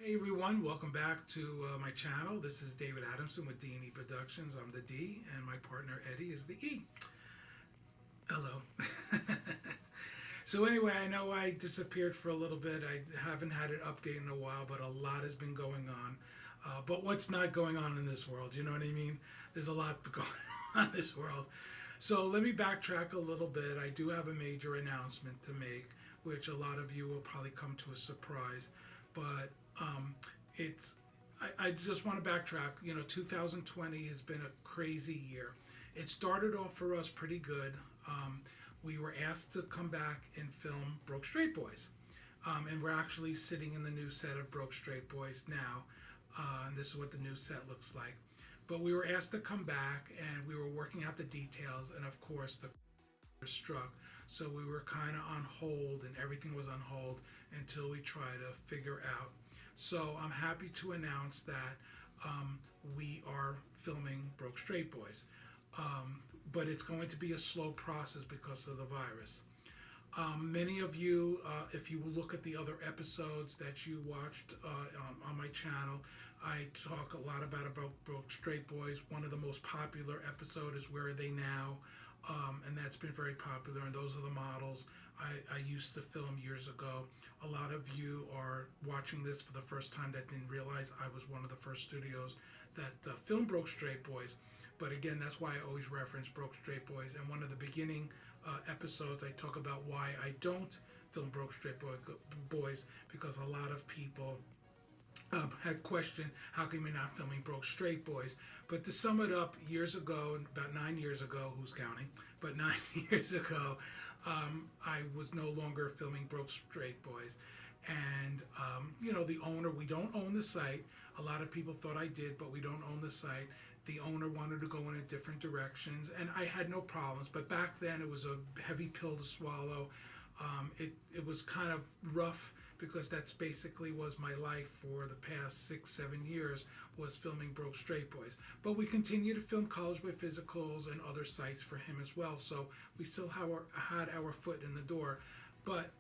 Hey everyone, welcome back to my channel. This is David Adamson with D&E Productions. I'm the D, and my partner Eddie is the E. Hello. So anyway, I know I disappeared for a little bit. I haven't had an update in a while, but a lot has been going on. But what's not going on in this world? You know what I mean? There's a lot going on in this world. So let me backtrack a little bit. I do have a major announcement to make, which a lot of you will probably come to a surprise. But it's I just want to backtrack. 2020 has been a crazy year. It started off for us pretty good. We were asked to come back and film Broke Straight Boys, and we're actually sitting in the new set of Broke Straight Boys now, and this is what the new set looks like. But we were asked to come back, and we were working out the details, and of course the struck. So we were kind of on hold, and everything was on hold until we try to figure out. So I'm happy to announce that we are filming Broke Straight Boys, but it's going to be a slow process because of the virus. Many of you, if you look at the other episodes that you watched on my channel, I talk a lot about Broke Straight Boys. One of the most popular episodes is Where Are They Now? And that's been very popular, and those are the models I used to film years ago. A lot of you are watching this for the first time that didn't realize I was one of the first studios that filmed Broke Straight Boys. But again, that's why I always reference Broke Straight Boys. And one of the beginning episodes, I talk about why I don't film Broke Straight Boys, because a lot of people had questioned how come you're not filming Broke Straight Boys. But to sum it up, years ago, about 9 years ago, who's counting, but 9 years ago, I was no longer filming Broke Straight Boys. And, the owner, we don't own the site. A lot of people thought I did, but we don't own the site. The owner wanted to go in different directions, and I had no problems. But back then, it was a heavy pill to swallow. It was kind of rough, because that's basically was my life for the past 6-7 years, was filming Broke Straight Boys. But we continue to film College Boy Physicals and other sites for him as well, so we still had our foot in the door. But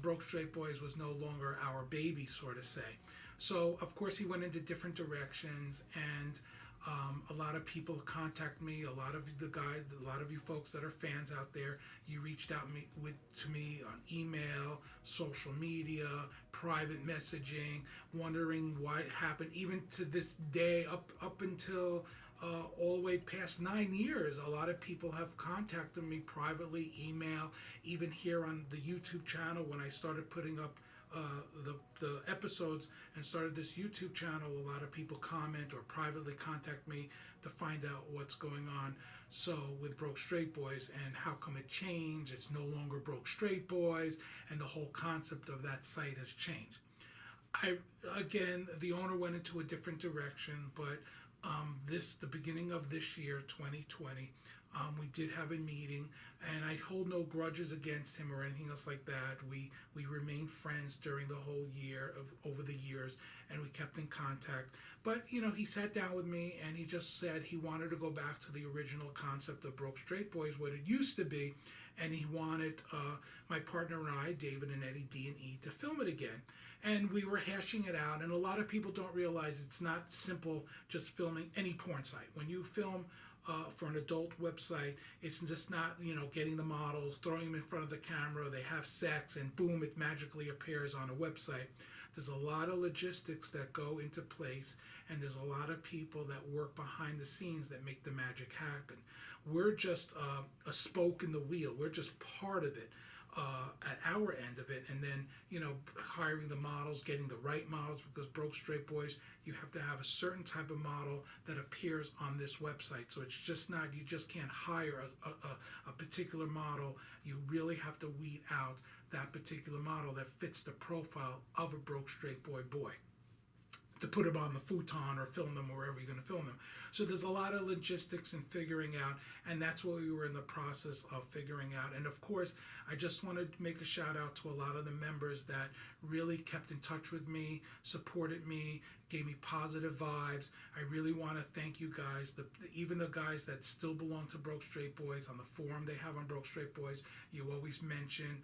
Broke Straight Boys was no longer our baby, sort of say. So of course he went into different directions, and a lot of people contact me. A lot of you folks that are fans out there, you reached out to me on email, social media, private messaging, wondering why it happened. Even to this day, up until all the way past 9 years, a lot of people have contacted me privately, email, even here on the YouTube channel. When I started putting up the episodes and started this YouTube channel, a lot of people comment or privately contact me to find out what's going on. So with Broke Straight Boys, and how come it changed, it's no longer Broke Straight Boys, and the whole concept of that site has changed. Again, the owner went into a different direction, but the beginning of this year, 2020, we did have a meeting, and I hold no grudges against him or anything else like that. We remained friends during the whole year, over the years, and we kept in contact. But he sat down with me, and he just said he wanted to go back to the original concept of Broke Straight Boys, what it used to be, and he wanted my partner and I, David and Eddie D&E, to film it again. And we were hashing it out, and a lot of people don't realize it's not simple just filming any porn site. When you film for an adult website, it's just not, getting the models, throwing them in front of the camera, they have sex, and boom, it magically appears on a website. There's a lot of logistics that go into place, and there's a lot of people that work behind the scenes that make the magic happen. We're just a spoke in the wheel. We're just part of it. At our end of it, and then hiring the models, getting the right models, because Broke Straight Boys, you have to have a certain type of model that appears on this website. So it's just not, you just can't hire a particular model. You really have to weed out that particular model that fits the profile of a Broke Straight Boy. to put them on the futon or film them wherever you're going to film them. So there's a lot of logistics and figuring out, and that's what we were in the process of figuring out. And of course, I just want to make a shout out to a lot of the members that really kept in touch with me, supported me, gave me positive vibes. I really want to thank you guys, even the guys that still belong to Broke Straight Boys. On the forum they have on Broke Straight Boys, you always mention,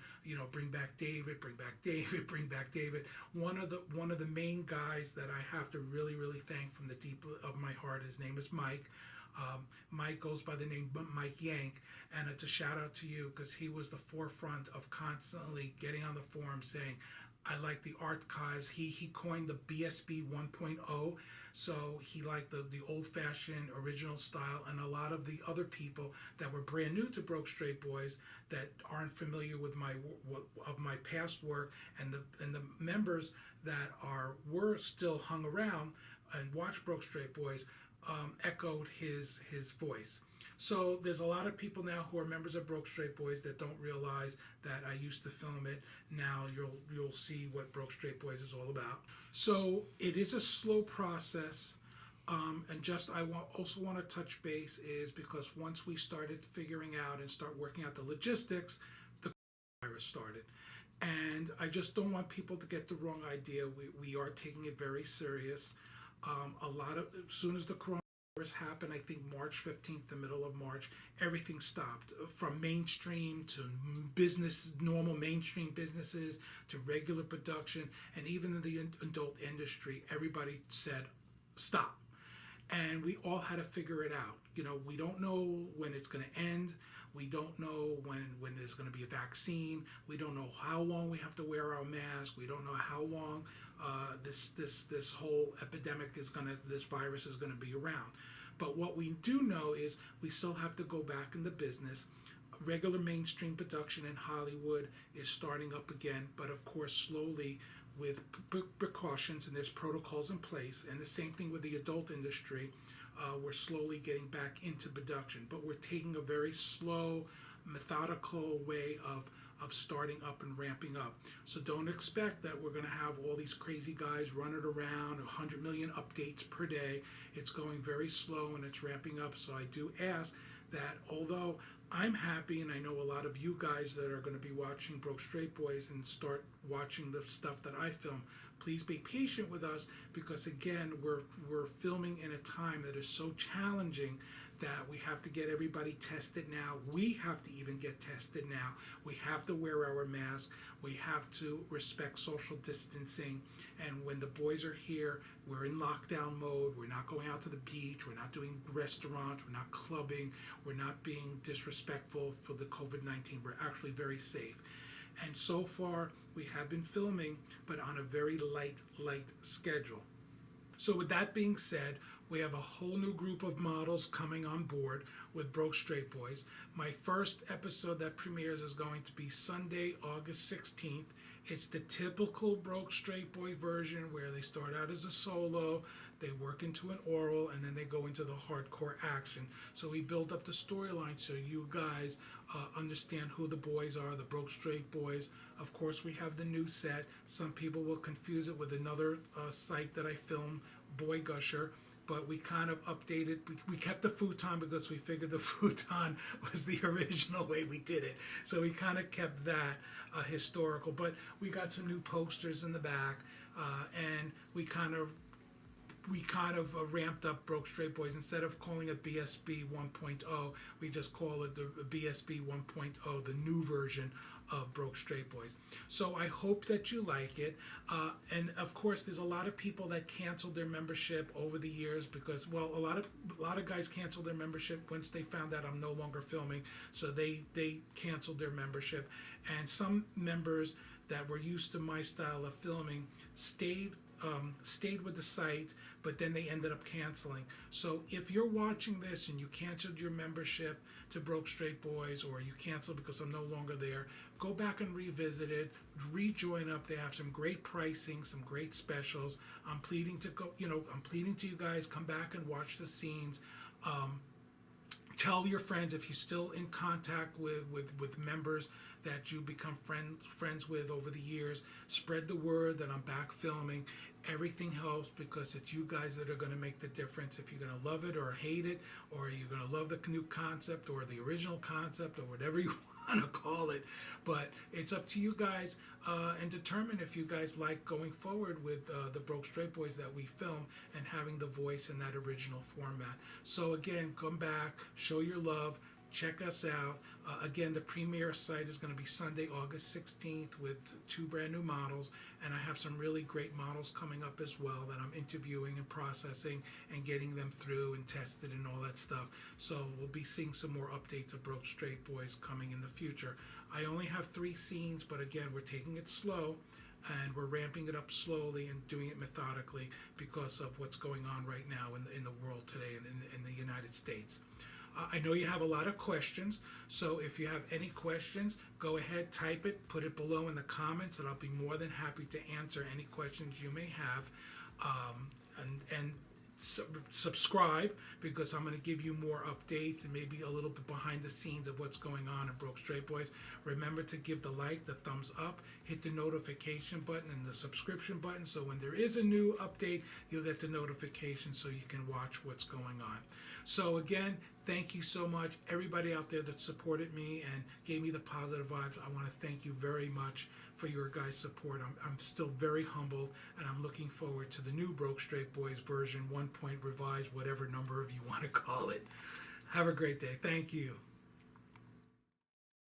bring back David, bring back David, bring back David. One of the main guys that I have to really thank from the deep of my heart, his name is Mike. Mike goes by the name Mike Yank, and it's a shout out to you because he was the forefront of constantly getting on the forum saying, I like the archives. He coined the BSB 1.0, so he liked the old-fashioned original style, and a lot of the other people that were brand new to Broke Straight Boys that aren't familiar with my past work, and the members that were still hung around and watched Broke Straight Boys echoed his voice. So there's a lot of people now who are members of Broke Straight Boys that don't realize that I used to film it. Now you'll see what Broke Straight Boys is all about. So it is a slow process, and I also want to touch base is because once we started figuring out and start working out the logistics, the virus started. And I just don't want people to get the wrong idea. We are taking it very serious. As soon as the coronavirus happened, I think March 15th, the middle of March, everything stopped. From mainstream to normal mainstream businesses to regular production, and even in the adult industry, everybody said, stop. And we all had to figure it out. We don't know when it's going to end. We don't know when there's going to be a vaccine. We don't know how long we have to wear our mask. We don't know how long this whole epidemic this virus is going to be around. But what we do know is we still have to go back in the business. Regular mainstream production in Hollywood is starting up again, but of course slowly with precautions, and there's protocols in place. And the same thing with the adult industry. We're slowly getting back into production, but we're taking a very slow, methodical way of starting up and ramping up. So don't expect that we're going to have all these crazy guys running around, 100 million updates per day. It's going very slow and it's ramping up. So I do ask that, although I'm happy, and I know a lot of you guys that are going to be watching Broke Straight Boys and start watching the stuff that I film, please be patient with us, because again, we're filming in a time that is so challenging that we have to get everybody tested now. We have to even get tested now. We have to wear our mask. We have to respect social distancing. And when the boys are here, we're in lockdown mode. We're not going out to the beach. We're not doing restaurants. We're not clubbing. We're not being disrespectful for the COVID-19. We're actually very safe. And so far, we have been filming, but on a very light schedule. So with that being said, we have a whole new group of models coming on board with Broke Straight Boys. My first episode that premieres is going to be Sunday, August 16th. It's the typical Broke Straight Boy version where they start out as a solo, they work into an oral, and then they go into the hardcore action. So we build up the storyline so you guys understand who the boys are, the Broke Straight Boys. Of course, we have the new set. Some people will confuse it with another site that I filmed, Boy Gusher. But we kind of updated, we kept the futon because we figured the futon was the original way we did it. So we kind of kept that historical. But we got some new posters in the back, and we kind of ramped up Broke Straight Boys. Instead of calling it BSB 1.0, we just call it the BSB 1.0, the new version of Broke Straight Boys. So I hope that you like it. And of course, there's a lot of people that canceled their membership over the years because, well, a lot of guys canceled their membership once they found out I'm no longer filming. So they canceled their membership. And some members that were used to my style of filming stayed with the site, but then they ended up canceling. So if you're watching this and you canceled your membership to Broke Straight Boys, or you canceled because I'm no longer there, go back and revisit it, rejoin up. They have some great pricing, some great specials. I'm pleading to you guys, come back and watch the scenes. Tell your friends if you're still in contact with members that you become friends with over the years. Spread the word that I'm back filming. Everything helps because it's you guys that are going to make the difference. If you're going to love it or hate it, or you're going to love the new concept or the original concept or whatever you want to call it, but it's up to you guys, and determine if you guys like going forward with the Broke Straight Boys that we film and having the voice in that original format. So again, come back, show your love. Check us out. Again, the premiere site is going to be Sunday, August 16th with 2 brand new models. And I have some really great models coming up as well that I'm interviewing and processing and getting them through and tested and all that stuff. So we'll be seeing some more updates of Broke Straight Boys coming in the future. I only have 3 scenes, but again, we're taking it slow. And we're ramping it up slowly and doing it methodically because of what's going on right now in the world today and in the United States. I know you have a lot of questions, so if you have any questions, go ahead, type it, put it below in the comments, and I'll be more than happy to answer any questions you may have. And subscribe, because I'm going to give you more updates and maybe a little bit behind the scenes of what's going on in Broke Straight Boys. Remember to give the like, the thumbs up, hit the notification button and the subscription button, so when there is a new update, you'll get the notification so you can watch what's going on. So again, thank you so much, everybody out there that supported me and gave me the positive vibes. I want to thank you very much for your guys' support. I'm still very humbled, and I'm looking forward to the new Broke Straight Boys version 1 point revised, whatever number of you want to call it. Have a great day. Thank you.